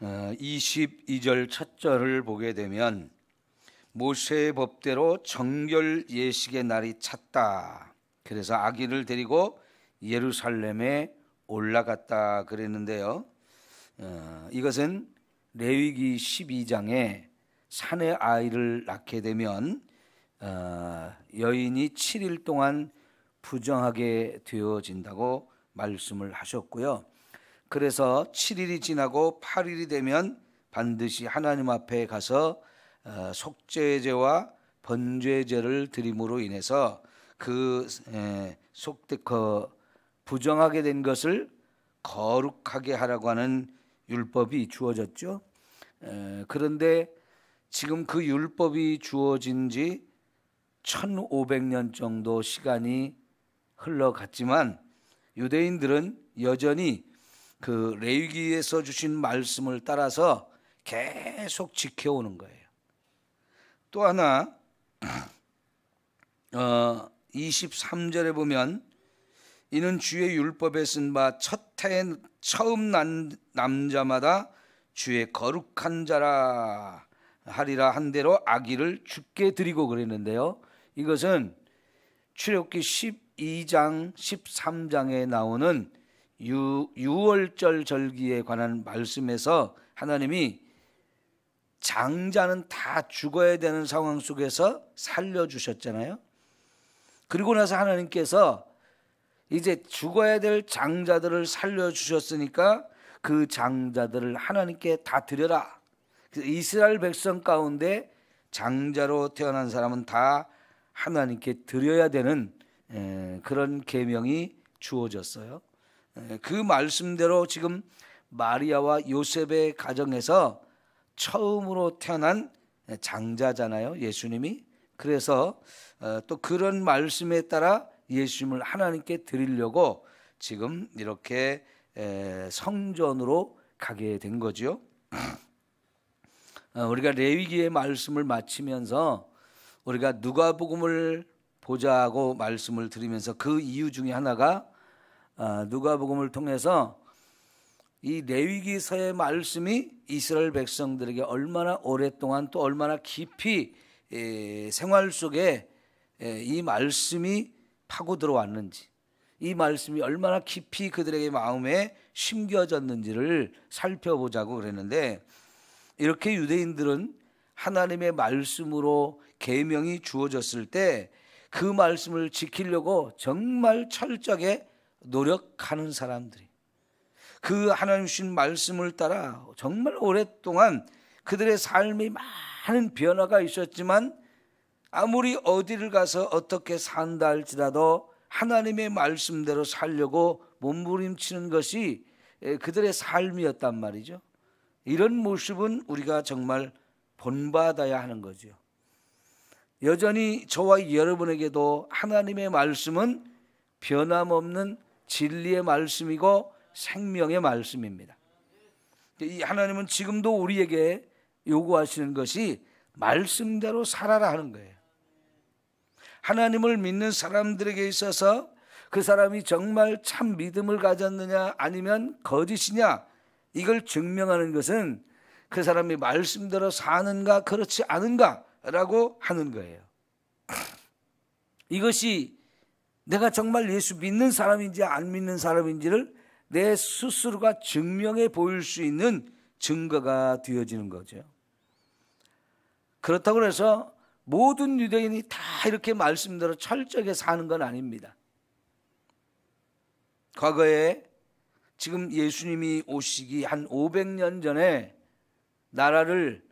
22절 첫 절을 보게 되면 모세의 법대로 정결 예식의 날이 찼다. 그래서 아기를 데리고 예루살렘에 올라갔다 그랬는데요. 이것은 레위기 12장에 사내 아이를 낳게 되면 여인이 7일 동안 부정하게 되어진다고 말씀을 하셨고요. 그래서 7일이 지나고 8일이 되면 반드시 하나님 앞에 가서 속죄제와 번제제를 드림으로 인해서 그 부정하게 된 것을 거룩하게 하라고 하는 율법이 주어졌죠. 그런데 지금 그 율법이 주어진 지 1500년 정도 시간이 흘러갔지만 유대인들은 여전히 그 레위기에서 주신 말씀을 따라서 계속 지켜오는 거예요. 또 하나 23절에 보면 이는 주의 율법에 쓴 바 첫 해에 처음 난 남자마다 주의 거룩한 자라 하리라 한 대로 아기를 주께 드리고 그랬는데요. 이것은 출애굽기 12장 13장에 나오는 유월절 절기에 관한 말씀에서 하나님이 장자는 다 죽어야 되는 상황 속에서 살려주셨잖아요. 그리고 나서 하나님께서 이제 죽어야 될 장자들을 살려주셨으니까 그 장자들을 하나님께 다 드려라. 이스라엘 백성 가운데 장자로 태어난 사람은 다 하나님께 드려야 되는 그런 계명이 주어졌어요. 그 말씀대로 지금 마리아와 요셉의 가정에서 처음으로 태어난 장자잖아요, 예수님이. 그래서 또 그런 말씀에 따라 예수님을 하나님께 드리려고 지금 이렇게 성전으로 가게 된 거죠. 우리가 레위기의 말씀을 마치면서 우리가 누가복음을 보자고 말씀을 드리면서 그 이유 중에 하나가 누가복음을 통해서 이 레위기서의 말씀이 이스라엘 백성들에게 얼마나 오랫동안 또 얼마나 깊이 생활 속에 이 말씀이 파고 들어왔는지, 이 말씀이 얼마나 깊이 그들에게 마음에 심겨졌는지를 살펴보자고 그랬는데, 이렇게 유대인들은 하나님의 말씀으로 계명이 주어졌을 때 그 말씀을 지키려고 정말 철저하게 노력하는 사람들이, 그 하나님 주신 말씀을 따라 정말 오랫동안 그들의 삶이 많은 변화가 있었지만 아무리 어디를 가서 어떻게 산다 할지라도 하나님의 말씀대로 살려고 몸부림치는 것이 그들의 삶이었단 말이죠. 이런 모습은 우리가 정말 본받아야 하는 거죠. 여전히 저와 여러분에게도 하나님의 말씀은 변함없는 진리의 말씀이고 생명의 말씀입니다. 이 하나님은 지금도 우리에게 요구하시는 것이 말씀대로 살아라 하는 거예요. 하나님을 믿는 사람들에게 있어서 그 사람이 정말 참 믿음을 가졌느냐 아니면 거짓이냐, 이걸 증명하는 것은 그 사람이 말씀대로 사는가 그렇지 않은가라고 하는 거예요. 이것이 내가 정말 예수 믿는 사람인지 안 믿는 사람인지를 내 스스로가 증명해 보일 수 있는 증거가 되어지는 거죠. 그렇다고 해서 모든 유대인이 다 이렇게 말씀대로 철저하게 사는 건 아닙니다. 과거에 지금 예수님이 오시기 한 500년 전에 나라를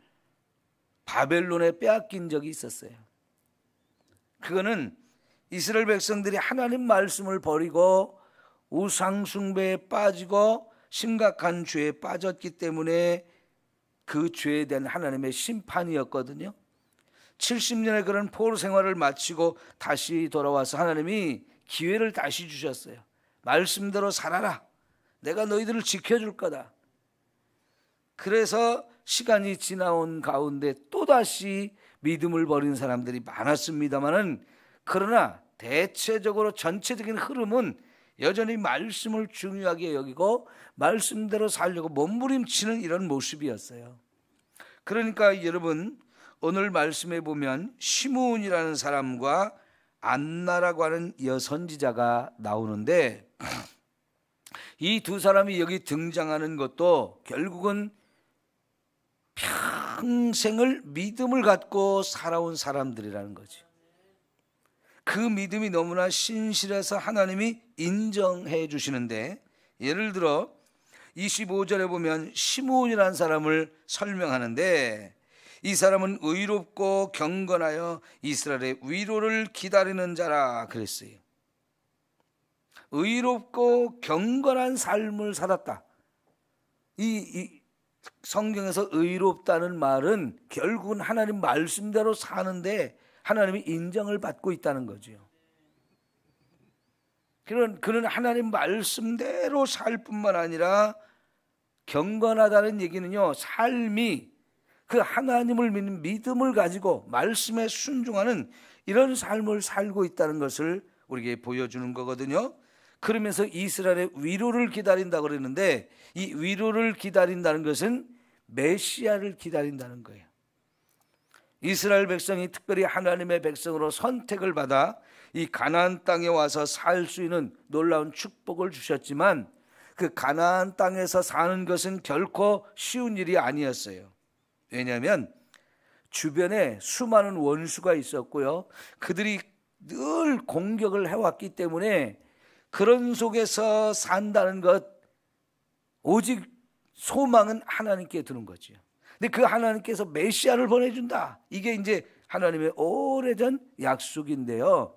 바벨론에 빼앗긴 적이 있었어요. 그거는 이스라엘 백성들이 하나님 말씀을 버리고 우상 숭배에 빠지고 심각한 죄에 빠졌기 때문에 그 죄에 대한 하나님의 심판이었거든요. 70년의 그런 포로 생활을 마치고 다시 돌아와서 하나님이 기회를 다시 주셨어요. 말씀대로 살아라. 내가 너희들을 지켜줄 거다. 그래서 시간이 지나온 가운데 또다시 믿음을 버린 사람들이 많았습니다만은, 그러나 대체적으로 전체적인 흐름은 여전히 말씀을 중요하게 여기고 말씀대로 살려고 몸부림치는 이런 모습이었어요. 그러니까 여러분, 오늘 말씀에 보면 시므온이라는 사람과 안나라고 하는 여선지자가 나오는데, 이 두 사람이 여기 등장하는 것도 결국은 평생을 믿음을 갖고 살아온 사람들이라는 거지. 그 믿음이 너무나 신실해서 하나님이 인정해 주시는데, 예를 들어 25절에 보면 시므온이라는 사람을 설명하는데, 이 사람은 의롭고 경건하여 이스라엘의 위로를 기다리는 자라 그랬어요. 의롭고 경건한 삶을 살았다. 이 성경에서 의롭다는 말은 결국은 하나님 말씀대로 사는데 하나님이 인정을 받고 있다는 거죠. 그는 하나님 말씀대로 살 뿐만 아니라, 경건하다는 얘기는요, 삶이 그 하나님을 믿는 믿음을 가지고 말씀에 순종하는 이런 삶을 살고 있다는 것을 우리에게 보여주는 거거든요. 그러면서 이스라엘의 위로를 기다린다고 그러는데, 이 위로를 기다린다는 것은 메시아를 기다린다는 거예요. 이스라엘 백성이 특별히 하나님의 백성으로 선택을 받아 이 가나안 땅에 와서 살 수 있는 놀라운 축복을 주셨지만, 그 가나안 땅에서 사는 것은 결코 쉬운 일이 아니었어요. 왜냐하면 주변에 수많은 원수가 있었고요, 그들이 늘 공격을 해왔기 때문에 그런 속에서 산다는 것, 오직 소망은 하나님께 두는 거죠. 근데 그 하나님께서 메시아를 보내준다, 이게 이제 하나님의 오래전 약속인데요,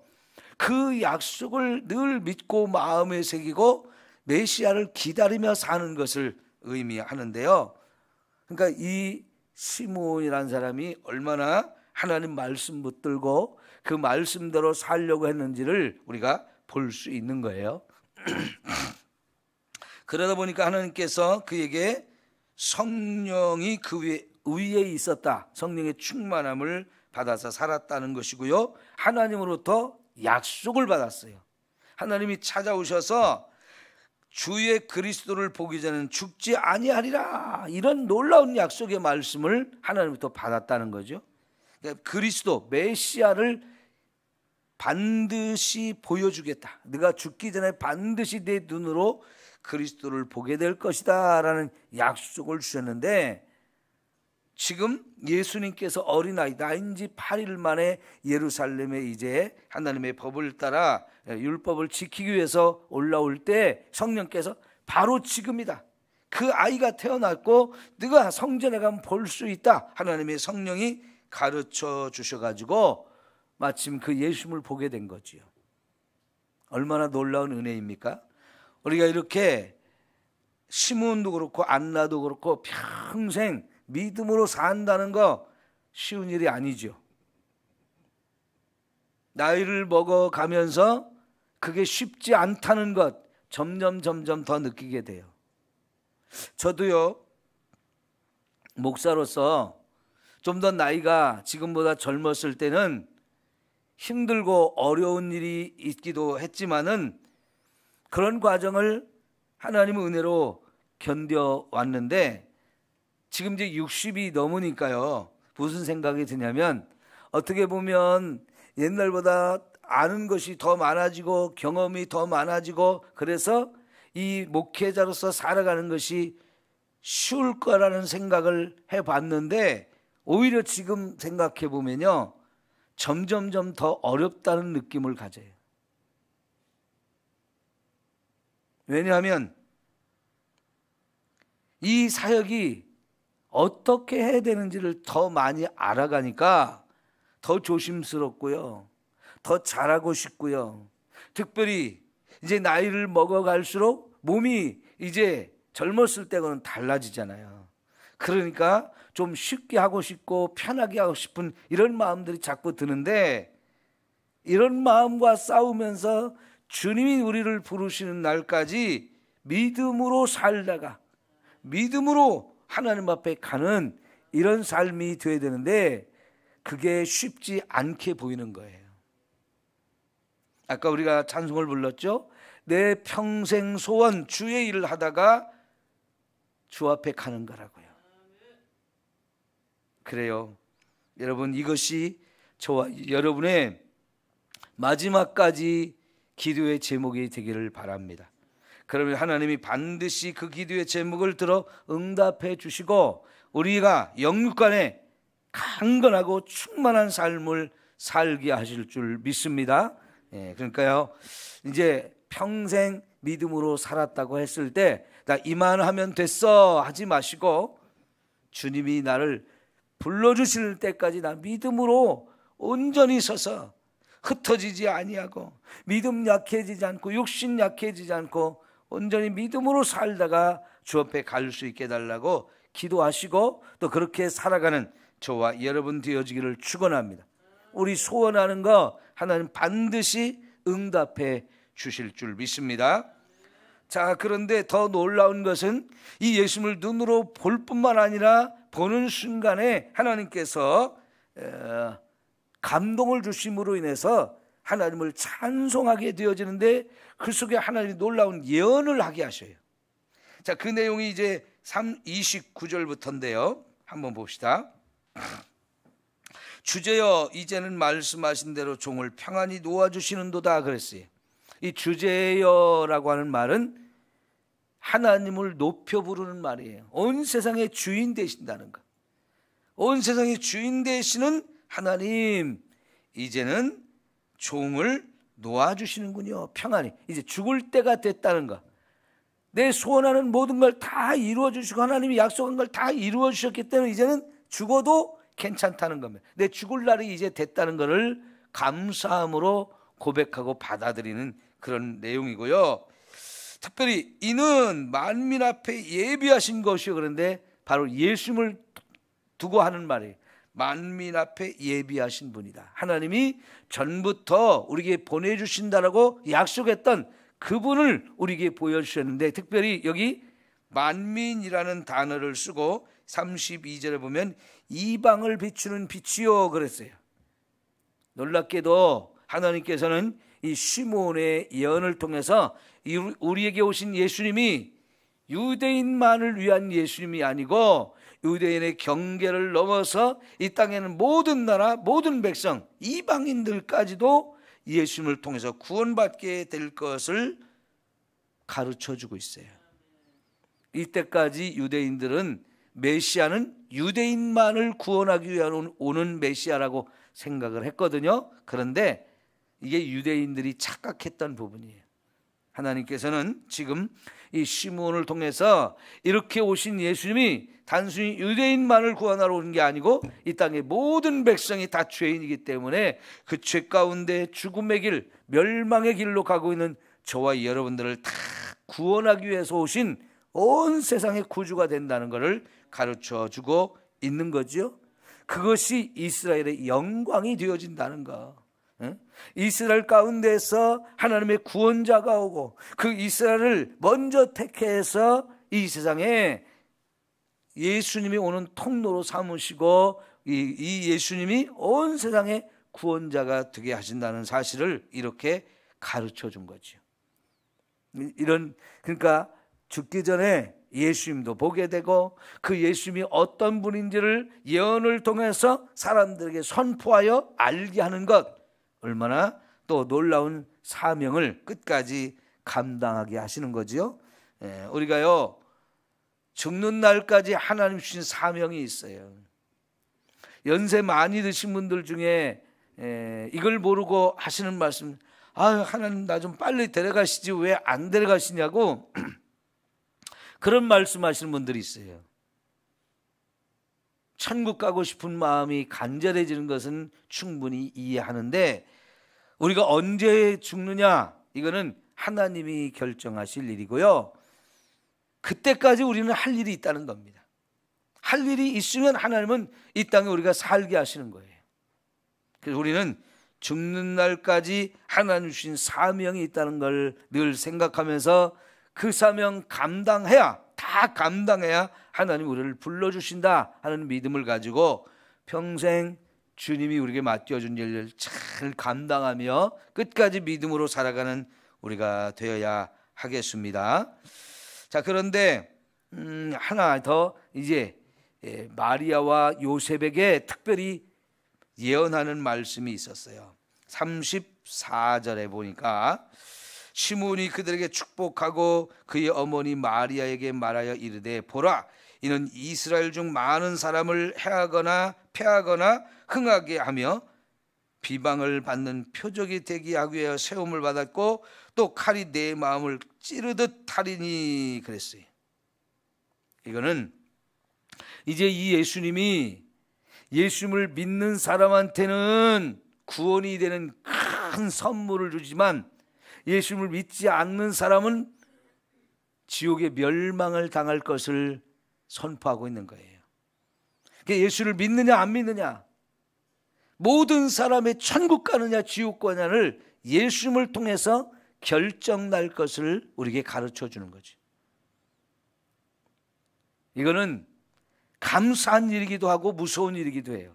그 약속을 늘 믿고 마음에 새기고 메시아를 기다리며 사는 것을 의미하는데요. 그러니까 이 시므온이라는 사람이 얼마나 하나님 말씀 붙들고 그 말씀대로 살려고 했는지를 우리가 볼 수 있는 거예요. 그러다 보니까 하나님께서 그에게 성령이 그 위에 있었다, 성령의 충만함을 받아서 살았다는 것이고요, 하나님으로부터 약속을 받았어요. 하나님이 찾아오셔서 주의 그리스도를 보기 전에는 죽지 아니하리라, 이런 놀라운 약속의 말씀을 하나님부터 받았다는 거죠. 그러니까 그리스도 메시아를 반드시 보여주겠다, 네가 죽기 전에 반드시 내 눈으로 그리스도를 보게 될 것이다 라는 약속을 주셨는데, 지금 예수님께서 어린아이 나인 지 8일 만에 예루살렘에 이제 하나님의 법을 따라 율법을 지키기 위해서 올라올 때 성령께서 바로 지금이다, 그 아이가 태어났고 네가 성전에 가면 볼 수 있다, 하나님의 성령이 가르쳐 주셔가지고 마침 그 예수님을 보게 된 거지요. 얼마나 놀라운 은혜입니까? 우리가 이렇게 시므온도 그렇고 안나도 그렇고 평생 믿음으로 산다는 거 쉬운 일이 아니죠. 나이를 먹어가면서 그게 쉽지 않다는 것 점점 더 느끼게 돼요. 저도요, 목사로서 좀 더 나이가 지금보다 젊었을 때는 힘들고 어려운 일이 있기도 했지만은 그런 과정을 하나님의 은혜로 견뎌왔는데, 지금 이제 60이 넘으니까요, 무슨 생각이 드냐면, 어떻게 보면 옛날보다 아는 것이 더 많아지고 경험이 더 많아지고, 그래서 이 목회자로서 살아가는 것이 쉬울 거라는 생각을 해봤는데, 오히려 지금 생각해 보면요, 점점 더 어렵다는 느낌을 가져요. 왜냐하면 이 사역이 어떻게 해야 되는지를 더 많이 알아가니까 더 조심스럽고요, 더 잘하고 싶고요, 특별히 이제 나이를 먹어갈수록 몸이 이제 젊었을 때와는 달라지잖아요. 그러니까 좀 쉽게 하고 싶고 편하게 하고 싶은 이런 마음들이 자꾸 드는데, 이런 마음과 싸우면서 주님이 우리를 부르시는 날까지 믿음으로 살다가 믿음으로 하나님 앞에 가는 이런 삶이 되어야 되는데, 그게 쉽지 않게 보이는 거예요. 아까 우리가 찬송을 불렀죠. 내 평생 소원 주의 일을 하다가 주 앞에 가는 거라고요. 그래요. 여러분, 이것이 저와 여러분의 마지막까지 기도의 제목이 되기를 바랍니다. 그러면 하나님이 반드시 그 기도의 제목을 들어 응답해 주시고 우리가 영육간에 강건하고 충만한 삶을 살게 하실 줄 믿습니다. 그러니까요, 이제 평생 믿음으로 살았다고 했을 때 나 이만하면 됐어 하지 마시고 주님이 나를 불러주실 때까지 나 믿음으로 온전히 서서 흩어지지 아니하고 믿음 약해지지 않고 육신 약해지지 않고 온전히 믿음으로 살다가 주 앞에 갈 수 있게 해달라고 기도하시고 또 그렇게 살아가는 저와 여러분 되어지기를 축원합니다. 우리 소원하는 거 하나님 반드시 응답해 주실 줄 믿습니다. 자, 그런데 더 놀라운 것은 이 예수님을 눈으로 볼 뿐만 아니라 보는 순간에 하나님께서 감동을 주심으로 인해서 하나님을 찬송하게 되어지는데 그 속에 하나님이 놀라운 예언을 하게 하셔요. 자, 그 내용이 이제 29절부터인데요. 한번 봅시다. 주제여 이제는 말씀하신 대로 종을 평안히 놓아주시는도다 그랬어요. 이 주제여라고 하는 말은 하나님을 높여 부르는 말이에요. 온 세상의 주인 되신다는 것. 온 세상의 주인 되시는 하나님, 이제는 종을 놓아주시는군요. 평안히. 이제 죽을 때가 됐다는 것. 내 소원하는 모든 걸 다 이루어주시고 하나님이 약속한 걸 다 이루어주셨기 때문에 이제는 죽어도 괜찮다는 겁니다. 내 죽을 날이 이제 됐다는 것을 감사함으로 고백하고 받아들이는 그런 내용이고요. 특별히 이는 만민 앞에 예비하신 것이요. 그런데 바로 예수님을 두고 하는 말이에요. 만민 앞에 예비하신 분이다. 하나님이 전부터 우리에게 보내주신다라고 약속했던 그분을 우리에게 보여주셨는데 특별히 여기 만민이라는 단어를 쓰고 32절에 보면 이방을 비추는 빛이요 그랬어요. 놀랍게도 하나님께서는 이 시몬의 예언을 통해서 우리에게 오신 예수님이 유대인만을 위한 예수님이 아니고 유대인의 경계를 넘어서 이 땅에는 모든 나라 모든 백성 이방인들까지도 예수님을 통해서 구원받게 될 것을 가르쳐주고 있어요. 이때까지 유대인들은 메시아는 유대인만을 구원하기 위한 오는 메시아라고 생각을 했거든요. 그런데 이게 유대인들이 착각했던 부분이에요. 하나님께서는 지금 이 시몬을 통해서 이렇게 오신 예수님이 단순히 유대인만을 구원하러 오는 게 아니고 이 땅의 모든 백성이 다 죄인이기 때문에 그 죄 가운데 죽음의 길, 멸망의 길로 가고 있는 저와 여러분들을 다 구원하기 위해서 오신 온 세상의 구주가 된다는 것을 가르쳐주고 있는 거죠. 그것이 이스라엘의 영광이 되어진다는 거. 이스라엘 가운데서 하나님의 구원자가 오고 그 이스라엘을 먼저 택해서 이 세상에 예수님이 오는 통로로 삼으시고 이 예수님이 온 세상의 구원자가 되게 하신다는 사실을 이렇게 가르쳐 준 거죠. 그러니까 죽기 전에 예수님도 보게 되고 그 예수님이 어떤 분인지를 예언을 통해서 사람들에게 선포하여 알게 하는 것, 얼마나 또 놀라운 사명을 끝까지 감당하게 하시는 거지요. 우리가요 죽는 날까지 하나님 주신 사명이 있어요. 연세 많이 드신 분들 중에 이걸 모르고 하시는 말씀, 하나님 나 좀 빨리 데려가시지 왜 안 데려가시냐고 그런 말씀하시는 분들이 있어요. 천국 가고 싶은 마음이 간절해지는 것은 충분히 이해하는데 우리가 언제 죽느냐 이거는 하나님이 결정하실 일이고요. 그때까지 우리는 할 일이 있다는 겁니다. 할 일이 있으면 하나님은 이 땅에 우리가 살게 하시는 거예요. 그래서 우리는 죽는 날까지 하나님 주신 사명이 있다는 걸 늘 생각하면서 그 사명 다 감당해야 하나님 우리를 불러주신다 하는 믿음을 가지고 평생 주님이 우리에게 맡겨준 일을 잘 감당하며 끝까지 믿음으로 살아가는 우리가 되어야 하겠습니다. 자, 그런데 하나 더 이제 마리아와 요셉에게 특별히 예언하는 말씀이 있었어요. 34절에 보니까 시므온이 그들에게 축복하고 그의 어머니 마리아에게 말하여 이르되 보라, 이는 이스라엘 중 많은 사람을 해하거나 패하거나 흥하게 하며 비방을 받는 표적이 되게 하기 위하여 세움을 받았고 또 칼이 내 마음을 찌르듯 하리니 그랬어요. 이거는 이제 이 예수님이 예수님을 믿는 사람한테는 구원이 되는 큰 선물을 주지만 예수님을 믿지 않는 사람은 지옥의 멸망을 당할 것을 선포하고 있는 거예요. 그러니까 예수를 믿느냐 안 믿느냐, 모든 사람의 천국 가느냐 지옥 가느냐를 예수님을 통해서 결정날 것을 우리에게 가르쳐 주는 거죠. 이거는 감사한 일이기도 하고 무서운 일이기도 해요.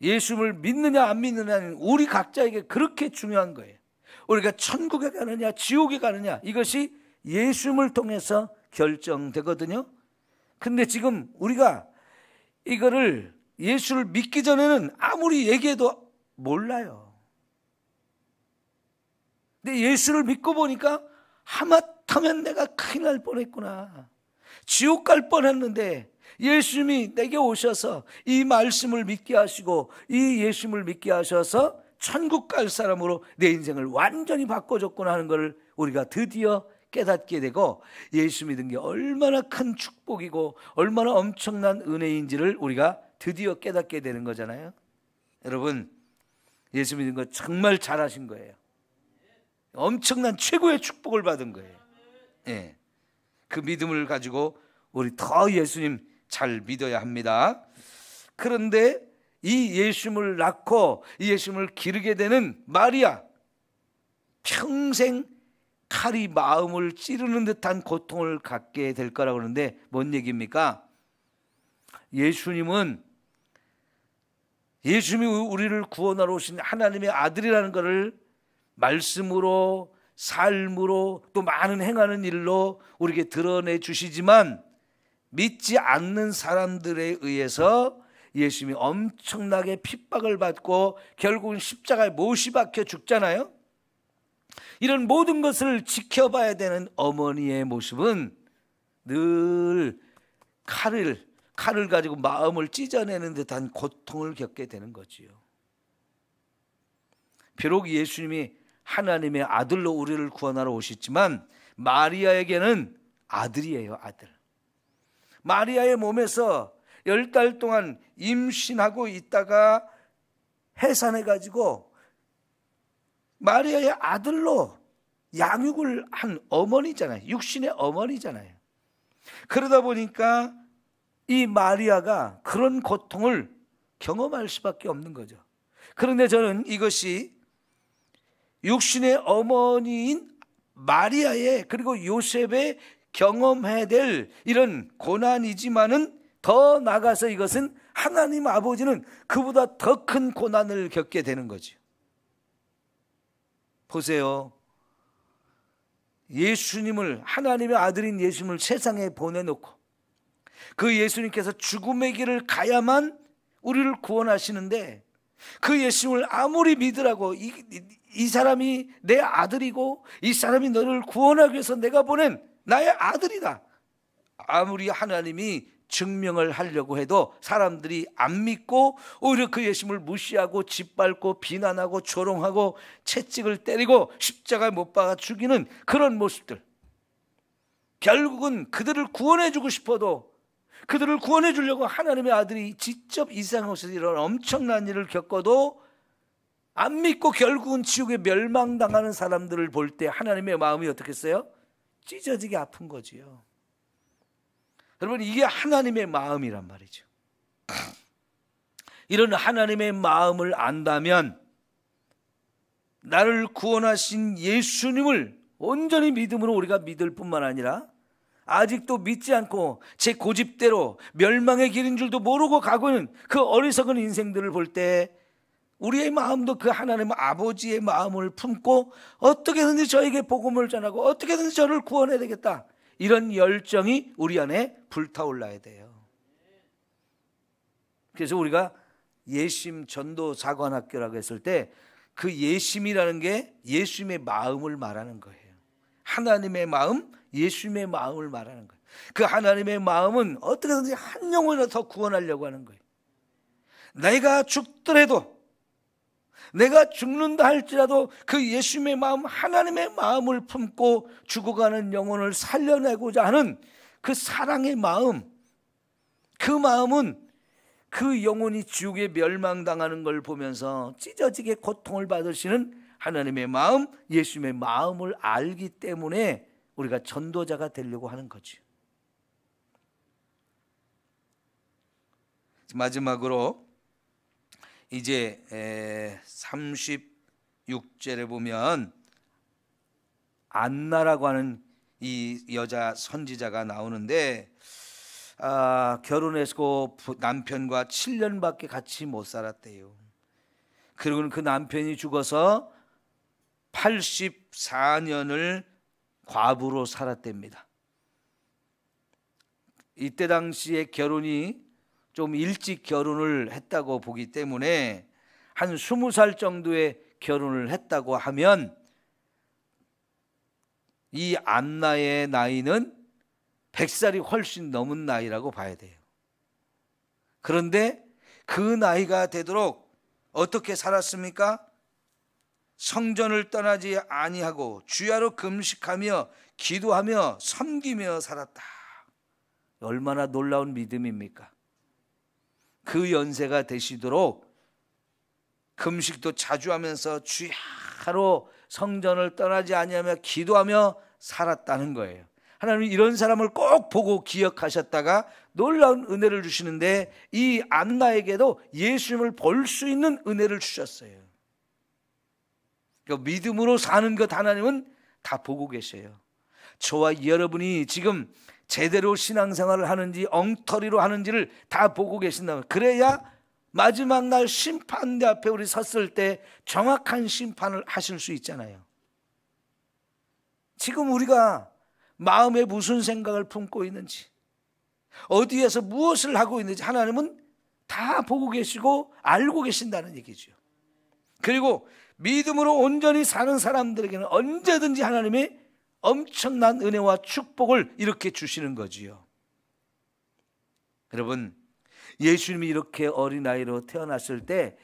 예수님을 믿느냐 안 믿느냐는 우리 각자에게 그렇게 중요한 거예요. 우리가 천국에 가느냐 지옥에 가느냐, 이것이 예수님을 통해서 결정되거든요. 근데 지금 우리가 이거를 예수를 믿기 전에는 아무리 얘기해도 몰라요. 근데 예수를 믿고 보니까 하마터면 내가 큰일 날 뻔했구나, 지옥 갈 뻔했는데 예수님이 내게 오셔서 이 말씀을 믿게 하시고 이 예수님을 믿게 하셔서 천국 갈 사람으로 내 인생을 완전히 바꿔줬구나 하는 것을 우리가 드디어 깨닫게 되고, 예수 믿은 게 얼마나 큰 축복이고 얼마나 엄청난 은혜인지를 우리가 드디어 깨닫게 되는 거잖아요. 여러분, 예수 믿은 거 정말 잘하신 거예요. 엄청난 최고의 축복을 받은 거예요. 예. 그 믿음을 가지고 우리 더 예수님 잘 믿어야 합니다. 그런데 이 예수님을 낳고 이 예수님을 기르게 되는 마리아, 평생 칼이 마음을 찌르는 듯한 고통을 갖게 될 거라고 그러는데 뭔 얘기입니까? 예수님이 우리를 구원하러 오신 하나님의 아들이라는 것을 말씀으로, 삶으로, 또 많은 행하는 일로 우리에게 드러내 주시지만 믿지 않는 사람들에 의해서 예수님이 엄청나게 핍박을 받고 결국은 십자가에 못이 박혀 죽잖아요. 이런 모든 것을 지켜봐야 되는 어머니의 모습은 늘 칼을 가지고 마음을 찢어내는 듯한 고통을 겪게 되는 거지요. 비록 예수님이 하나님의 아들로 우리를 구원하러 오셨지만 마리아에게는 아들이에요, 아들. 마리아의 몸에서 10달 동안 임신하고 있다가 해산해가지고 마리아의 아들로 양육을 한 어머니잖아요. 육신의 어머니잖아요. 그러다 보니까 이 마리아가 그런 고통을 경험할 수밖에 없는 거죠. 그런데 저는 이것이 육신의 어머니인 마리아의 그리고 요셉의 경험해야 될 이런 고난이지만은 더 나아가서 이것은 하나님 아버지는 그보다 더 큰 고난을 겪게 되는 거죠. 보세요. 예수님을, 하나님의 아들인 예수님을 세상에 보내놓고 그 예수님께서 죽음의 길을 가야만 우리를 구원하시는데 그 예수님을 아무리 믿으라고 이 사람이 내 아들이고 이 사람이 너를 구원하기 위해서 내가 보낸 나의 아들이다, 아무리 하나님이 증명을 하려고 해도 사람들이 안 믿고 오히려 그 예수님을 무시하고 짓밟고 비난하고 조롱하고 채찍을 때리고 십자가에 못 박아 죽이는 그런 모습들, 결국은 그들을 구원해 주고 싶어도 그들을 구원해 주려고 하나님의 아들이 직접 이 세상에 오셔서 이런 엄청난 일을 겪어도 안 믿고 결국은 지옥에 멸망당하는 사람들을 볼 때 하나님의 마음이 어떻겠어요? 찢어지게 아픈 거지요. 여러분, 이게 하나님의 마음이란 말이죠. 이런 하나님의 마음을 안다면 나를 구원하신 예수님을 온전히 믿음으로 우리가 믿을 뿐만 아니라 아직도 믿지 않고 제 고집대로 멸망의 길인 줄도 모르고 가고 있는 그 어리석은 인생들을 볼 때 우리의 마음도 그 하나님 아버지의 마음을 품고 어떻게든지 저에게 복음을 전하고 어떻게든지 저를 구원해야 되겠다, 이런 열정이 우리 안에 불타올라야 돼요. 그래서 우리가 예심 전도 사관학교라고 했을 때 그 예심이라는 게 예수님의 마음을 말하는 거예요. 하나님의 마음, 예수님의 마음을 말하는 거예요. 그 하나님의 마음은 어떻게든지 한 영혼이라도 더 구원하려고 하는 거예요. 내가 죽더라도, 내가 죽는다 할지라도 그 예수님의 마음, 하나님의 마음을 품고 죽어가는 영혼을 살려내고자 하는 그 사랑의 마음, 그 마음은 그 영혼이 지옥에 멸망당하는 걸 보면서 찢어지게 고통을 받으시는 하나님의 마음, 예수님의 마음을 알기 때문에 우리가 전도자가 되려고 하는 거죠. 마지막으로 이제 36절에 보면 안나라고 하는 이 여자 선지자가 나오는데, 결혼했고 남편과 7년밖에 같이 못 살았대요. 그리고 그 남편이 죽어서 84년을 과부로 살았답니다. 이때 당시에 결혼이 좀 일찍 결혼을 했다고 보기 때문에 한 20살 정도에 결혼을 했다고 하면 이 안나의 나이는 100살이 훨씬 넘은 나이라고 봐야 돼요. 그런데 그 나이가 되도록 어떻게 살았습니까? 성전을 떠나지 아니하고 주야로 금식하며 기도하며 섬기며 살았다. 얼마나 놀라운 믿음입니까? 그 연세가 되시도록 금식도 자주 하면서 주야로 성전을 떠나지 아니하며 기도하며 살았다는 거예요. 하나님은 이런 사람을 꼭 보고 기억하셨다가 놀라운 은혜를 주시는데, 이 안나에게도 예수님을 볼 수 있는 은혜를 주셨어요. 그러니까 믿음으로 사는 것 하나님은 다 보고 계셔요. 저와 여러분이 지금 제대로 신앙생활을 하는지 엉터리로 하는지를 다 보고 계신다면, 그래야 마지막 날 심판대 앞에 우리 섰을 때 정확한 심판을 하실 수 있잖아요. 지금 우리가 마음에 무슨 생각을 품고 있는지, 어디에서 무엇을 하고 있는지 하나님은 다 보고 계시고 알고 계신다는 얘기죠. 그리고 믿음으로 온전히 사는 사람들에게는 언제든지 하나님이 엄청난 은혜와 축복을 이렇게 주시는 거지요. 여러분, 예수님이 이렇게 어린아이로 태어났을 때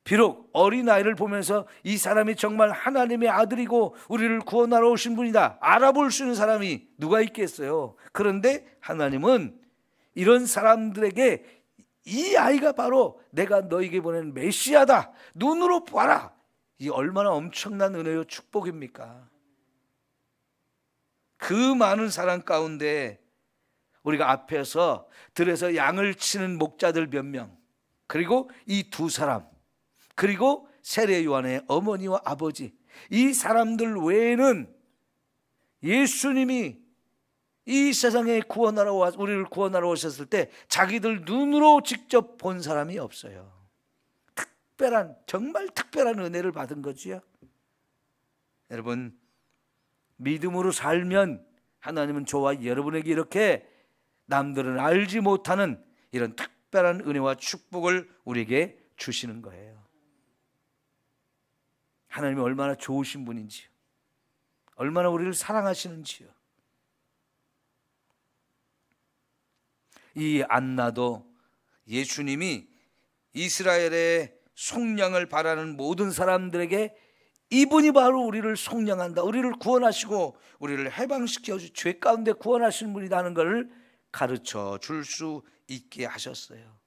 비록 어린아이를 보면서 이 사람이 정말 하나님의 아들이고 우리를 구원하러 오신 분이다 알아볼 수 있는 사람이 누가 있겠어요. 그런데 하나님은 이런 사람들에게 이 아이가 바로 내가 너에게 보낸 메시아다, 눈으로 봐라. 이 얼마나 엄청난 은혜요 축복입니까? 그 많은 사람 가운데 우리가 앞에서 들에서 양을 치는 목자들 몇 명, 그리고 이 두 사람, 그리고 세례 요한의 어머니와 아버지, 이 사람들 외에는 예수님이 이 세상에 우리를 구원하러 오셨을 때 자기들 눈으로 직접 본 사람이 없어요. 정말 특별한 은혜를 받은 거지요. 여러분, 믿음으로 살면 하나님은 저와 여러분에게 이렇게 남들은 알지 못하는 이런 특별한 은혜와 축복을 우리에게 주시는 거예요. 하나님이 얼마나 좋으신 분인지요, 얼마나 우리를 사랑하시는지요. 이 안나도 예수님이 이스라엘의 속량을 바라는 모든 사람들에게 이분이 바로 우리를 속량한다, 우리를 구원하시고 우리를 해방시켜 주 죄 가운데 구원하시는 분이다 하는 것을 가르쳐 줄 수 있게 하셨어요.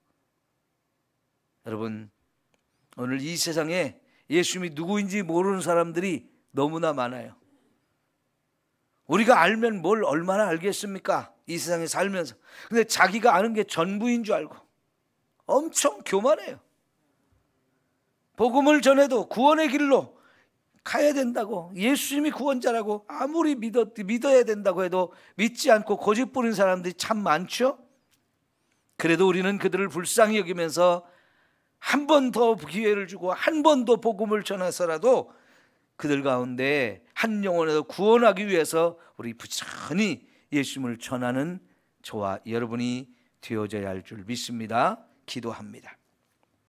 여러분, 오늘 이 세상에 예수님이 누구인지 모르는 사람들이 너무나 많아요. 우리가 알면 뭘 얼마나 알겠습니까? 이 세상에 살면서. 근데 자기가 아는 게 전부인 줄 알고 엄청 교만해요. 복음을 전해도 구원의 길로 가야 된다고, 예수님이 구원자라고 아무리 믿어야 된다고 해도 믿지 않고 고집 부리는 사람들이 참 많죠. 그래도 우리는 그들을 불쌍히 여기면서 한 번 더 기회를 주고 한 번 더 복음을 전해서라도 그들 가운데 한 영혼에서 구원하기 위해서 우리 부지런히 예수님을 전하는 저와 여러분이 되어져야 할 줄 믿습니다. 기도합니다.